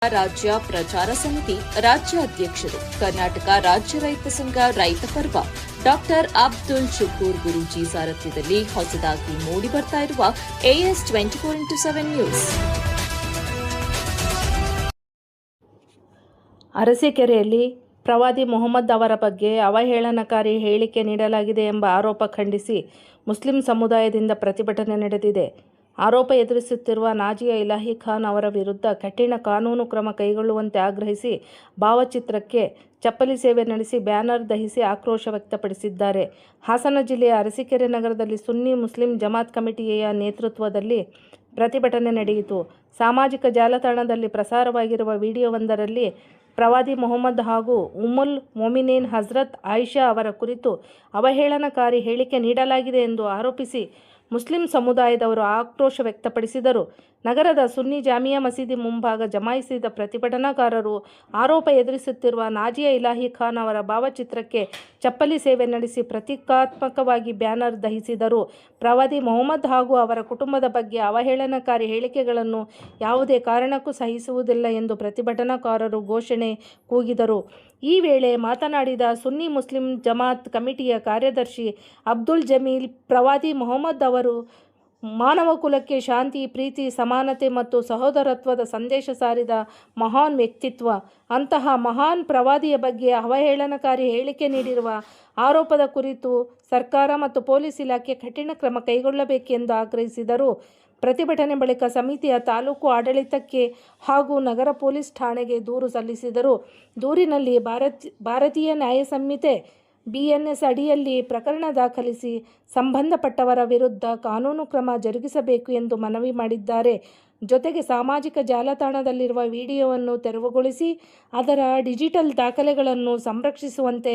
ರಾಜ್ಯ ಪ್ರಚಾರ ಸಮಿತಿ ರಾಜ್ಯ ಅಧ್ಯಕ್ಷರು ಕರ್ನಾಟಕ ರಾಜ್ಯ ರೈತ ಸಂಘ ರೈತ ಪರ್ವ ಡಾಕ್ಟರ್ ಅಬ್ದುಲ್ ಶುಕೂರ್ ಗುರೂಜಿ ಸಾರಥ್ಯದಲ್ಲಿ ಹೊಸದಾಗಿ ಮೂಡಿ ಬರ್ತಾ ಇರುವ AS 24x7 ನ್ಯೂಸ್. ಅರಸೀಕೆರೆಯಲ್ಲಿ ಪ್ರವಾದಿ ಮೊಹಮ್ಮದ್ ಅವರ ಬಗ್ಗೆ ಅವಹೇಳನಕಾರಿ ಹೇಳಿಕೆ ನೀಡಲಾಗಿದೆ ಎಂಬ ಆರೋಪ ಖಂಡಿಸಿ ಮುಸ್ಲಿಂ ಸಮುದಾಯದಿಂದ ಪ್ರತಿಭಟನೆ ನಡೆದಿದೆ. ಆರೋಪ ಎದುರಿಸುತ್ತಿರುವ ನಾಜಿಯಾ ಇಲಾಹಿ ಖಾನ್ ಅವರ ವಿರುದ್ಧ ಕಠಿಣ ಕಾನೂನು ಕ್ರಮ ಕೈಗೊಳ್ಳುವಂತೆ ಆಗ್ರಹಿಸಿ ಭಾವಚಿತ್ರಕ್ಕೆ ಚಪ್ಪಲಿ ಸೇವೆ ನಡೆಸಿ ಬ್ಯಾನರ್ ದಹಿಸಿ ಆಕ್ರೋಶ ವ್ಯಕ್ತಪಡಿಸಿದ್ದಾರೆ. ಹಾಸನ ಜಿಲ್ಲೆಯ ಅರಸೀಕೆರೆ ನಗರದಲ್ಲಿ ಸುನ್ನಿ ಮುಸ್ಲಿಂ ಜಮಾತ್ ಕಮಿಟಿಯ ನೇತೃತ್ವದಲ್ಲಿ ಪ್ರತಿಭಟನೆ ನಡೆಯಿತು. ಸಾಮಾಜಿಕ ಜಾಲತಾಣದಲ್ಲಿ ಪ್ರಸಾರವಾಗಿರುವ ವಿಡಿಯೋವೊಂದರಲ್ಲಿ ಪ್ರವಾದಿ ಮೊಹಮ್ಮದ್ ಹಾಗೂ ಉಮ್ಮುಲ್ ಮೊಮಿನೀನ್ ಹಜರತ್ ಆಯಿಷಾ ಅವರ ಕುರಿತು ಅವಹೇಳನಕಾರಿ ಹೇಳಿಕೆ ನೀಡಲಾಗಿದೆ ಎಂದು ಆರೋಪಿಸಿ ಮುಸ್ಲಿಂ ಸಮುದಾಯದವರು ಆಕ್ರೋಶ ವ್ಯಕ್ತಪಡಿಸಿದರು. ನಗರದ ಸುನ್ನಿ ಜಾಮಿಯಾ ಮಸೀದಿ ಮುಂಭಾಗ ಜಮಾಯಿಸಿದ ಪ್ರತಿಭಟನಾಕಾರರು ಆರೋಪ ಎದುರಿಸುತ್ತಿರುವ ನಾಜಿಯಾ ಇಲಾಹಿ ಖಾನ್ ಅವರ ಭಾವಚಿತ್ರಕ್ಕೆ ಚಪ್ಪಲಿ ಸೇವೆ ನಡೆಸಿ ಪ್ರತೀಕಾತ್ಮಕವಾಗಿ ಬ್ಯಾನರ್ ದಹಿಸಿದರು. ಪ್ರವಾದಿ ಮೊಹಮ್ಮದ್ ಹಾಗೂ ಅವರ ಕುಟುಂಬದ ಬಗ್ಗೆ ಅವಹೇಳನಕಾರಿ ಹೇಳಿಕೆಗಳನ್ನು ಯಾವುದೇ ಕಾರಣಕ್ಕೂ ಸಹಿಸುವುದಿಲ್ಲ ಎಂದು ಪ್ರತಿಭಟನಾಕಾರರು ಘೋಷಣೆ ಕೂಗಿದರು. ಈ ವೇಳೆ ಮಾತನಾಡಿದ ಸುನ್ನಿ ಮುಸ್ಲಿಂ ಜಮಾತ್ ಕಮಿಟಿಯ ಕಾರ್ಯದರ್ಶಿ ಅಬ್ದುಲ್ ಜಮೀಲ್, ಪ್ರವಾದಿ ಮೊಹಮ್ಮದ್ ಅವರು ಮಾನವ ಕುಲಕ್ಕೆ ಶಾಂತಿ, ಪ್ರೀತಿ, ಸಮಾನತೆ ಮತ್ತು ಸಹೋದರತ್ವದ ಸಂದೇಶ ಸಾರಿದ ಮಹಾನ್ ವ್ಯಕ್ತಿತ್ವ. ಅಂತಹ ಮಹಾನ್ ಪ್ರವಾದಿಯ ಬಗ್ಗೆ ಅವಹೇಳನಕಾರಿ ಹೇಳಿಕೆ ನೀಡಿರುವ ಆರೋಪದ ಕುರಿತು ಸರ್ಕಾರ ಮತ್ತು ಪೊಲೀಸ್ ಇಲಾಖೆ ಕಠಿಣ ಕ್ರಮ ಕೈಗೊಳ್ಳಬೇಕೆಂದು ಆಗ್ರಹಿಸಿದರು. ಪ್ರತಿಭಟನೆ ಬಳಿಕ ಸಮಿತಿಯ ತಾಲೂಕು ಆಡಳಿತಕ್ಕೆ ಹಾಗೂ ನಗರ ಪೊಲೀಸ್ ಠಾಣೆಗೆ ದೂರು ಸಲ್ಲಿಸಿದರು. ದೂರಿನಲ್ಲಿ ಭಾರತೀಯ ನ್ಯಾಯ ಸಂಹಿತೆ BNS ಅಡಿಯಲ್ಲಿ ಪ್ರಕರಣ ದಾಖಲಿಸಿ ಸಂಬಂಧಪಟ್ಟವರ ವಿರುದ್ಧ ಕಾನೂನು ಕ್ರಮ ಜರುಗಿಸಬೇಕು ಎಂದು ಮನವಿ ಮಾಡಿದ್ದಾರೆ. ಜೊತೆಗೆ ಸಾಮಾಜಿಕ ಜಾಲತಾಣದಲ್ಲಿರುವ ವಿಡಿಯೋವನ್ನು ತೆರವುಗೊಳಿಸಿ ಅದರ ಡಿಜಿಟಲ್ ದಾಖಲೆಗಳನ್ನು ಸಂರಕ್ಷಿಸುವಂತೆ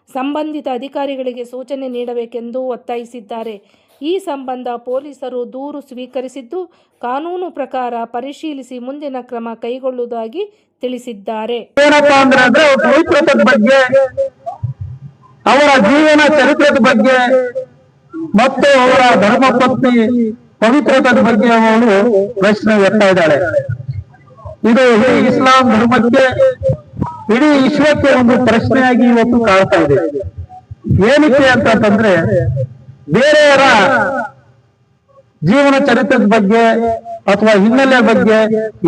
ಸಂಬಂಧಿತ ಅಧಿಕಾರಿಗಳಿಗೆ ಸೂಚನೆ ನೀಡಬೇಕೆಂದು ಒತ್ತಾಯಿಸಿದ್ದಾರೆ. ಈ ಸಂಬಂಧ ಪೊಲೀಸರು ದೂರು ಸ್ವೀಕರಿಸಿದ್ದು, ಕಾನೂನು ಪ್ರಕಾರ ಪರಿಶೀಲಿಸಿ ಮುಂದಿನ ಕ್ರಮ ಕೈಗೊಳ್ಳುವುದಾಗಿ ತಿಳಿಸಿದ್ದಾರೆ. ಅವರ ಜೀವನ ಚರಿತ್ರದ ಬಗ್ಗೆ ಮತ್ತು ಅವರ ಧರ್ಮಪತ್ನಿ ಪವಿತ್ರತೆಯ ಬಗ್ಗೆ ಅವಳು ಪ್ರಶ್ನೆ ಎತ್ತಾ ಇದ್ದಾಳೆ. ಇದು ಇಡೀ ಇಸ್ಲಾಂ ಧರ್ಮಕ್ಕೆ, ಇಡೀ ವಿಶ್ವಕ್ಕೆ ಒಂದು ಪ್ರಶ್ನೆಯಾಗಿ ಇವತ್ತು ಕಾಣ್ತಾ ಇದೆ. ಏನಕ್ಕೆ ಅಂತಂದ್ರೆ, ಬೇರೆಯವರ ಜೀವನ ಚರಿತ್ರದ ಬಗ್ಗೆ ಅಥವಾ ಹಿನ್ನೆಲೆ ಬಗ್ಗೆ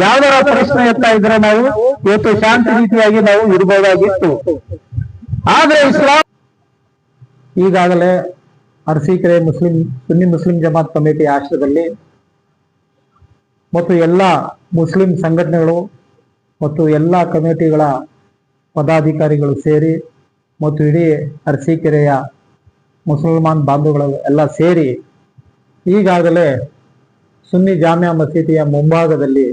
ಯಾವ್ದಾರ ಪ್ರಶ್ನೆ ಎತ್ತಾ ಇದ್ರೆ ನಾವು ಇವತ್ತು ಶಾಂತಿ ರೀತಿಯಾಗಿ ನಾವು ಇರಬಹುದಾಗಿತ್ತು. ಆದ್ರೆ ಇಸ್ಲಾಂ ಈಗಾಗಲೇ ಅರಸೀಕೆರೆ ಸುನ್ನಿ ಮುಸ್ಲಿಂ ಜಮಾತ್ ಕಮಿಟಿ ಆಶ್ರಯದಲ್ಲಿ ಮತ್ತು ಎಲ್ಲ ಮುಸ್ಲಿಂ ಸಂಘಟನೆಗಳು ಮತ್ತು ಎಲ್ಲ ಕಮಿಟಿಗಳ ಪದಾಧಿಕಾರಿಗಳು ಸೇರಿ ಮತ್ತು ಇಡೀ ಅರಸೀಕೆರೆಯ ಮುಸಲ್ಮಾನ್ ಬಾಂಧವಗಳು ಎಲ್ಲ ಸೇರಿ ಈಗಾಗಲೇ ಸುನ್ನಿ ಜಾಮಿಯಾ ಮಸೀದಿಯ ಮುಂಭಾಗದಲ್ಲಿ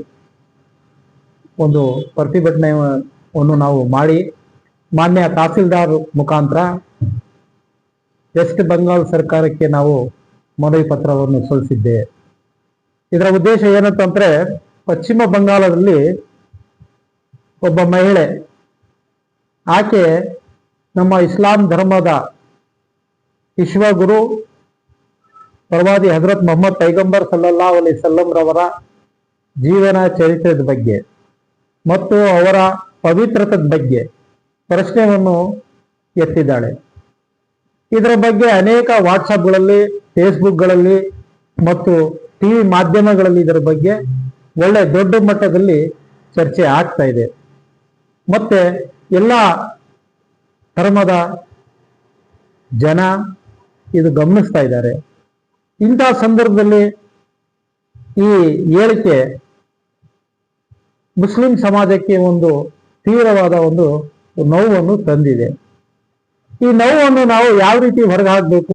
ಒಂದು ಪ್ರತಿಭಟನೆಯನ್ನು ನಾವು ಮಾಡಿ ಮಾನ್ಯ ತಹಸೀಲ್ದಾರ್ ಮುಖಾಂತರ ವೆಸ್ಟ್ ಬೆಂಗಾಲ್ ಸರ್ಕಾರಕ್ಕೆ ನಾವು ಮನವಿ ಪತ್ರವನ್ನು ಸಲ್ಲಿಸಿದ್ದೇವೆ. ಇದರ ಉದ್ದೇಶ ಏನಂತಂದ್ರೆ, ಪಶ್ಚಿಮ ಬಂಗಾಳದಲ್ಲಿ ಒಬ್ಬ ಮಹಿಳೆ, ಆಕೆ ನಮ್ಮ ಇಸ್ಲಾಂ ಧರ್ಮದ ವಿಶ್ವಗುರು ಪ್ರವಾದಿ ಹಜರತ್ ಮೊಹಮ್ಮದ್ ಪೈಗಂಬರ್ ಸಲ್ಲಲ್ಲಾಹು ಅಲೈಹಿ ವಸಲ್ಲಂ ರವರ ಜೀವನ ಚರಿತ್ರದ ಬಗ್ಗೆ ಮತ್ತು ಅವರ ಪವಿತ್ರತೆಯ ಬಗ್ಗೆ ಪ್ರಶ್ನೆಯನ್ನು ಎತ್ತಿದ್ದಾಳೆ. ಇದರ ಬಗ್ಗೆ ಅನೇಕ ವಾಟ್ಸಪ್ಗಳಲ್ಲಿ, ಫೇಸ್ಬುಕ್ಗಳಲ್ಲಿ ಮತ್ತು TV ಮಾಧ್ಯಮಗಳಲ್ಲಿ ಇದರ ಬಗ್ಗೆ ಒಳ್ಳೆ ದೊಡ್ಡ ಮಟ್ಟದಲ್ಲಿ ಚರ್ಚೆ ಆಗ್ತಾ ಇದೆ. ಮತ್ತೆ ಎಲ್ಲ ಧರ್ಮದ ಜನ ಇದು ಗಮನಿಸ್ತಾ ಇದ್ದಾರೆ. ಇಂತಹ ಸಂದರ್ಭದಲ್ಲಿ ಈ ಹೇಳಿಕೆ ಮುಸ್ಲಿಂ ಸಮಾಜಕ್ಕೆ ಒಂದು ತೀವ್ರವಾದ ಒಂದು ನೋವನ್ನು ತಂದಿದೆ. ಈ ನೋವನ್ನು ನಾವು ಯಾವ ರೀತಿ ಹೊರಗೆ ಹಾಕಬೇಕು,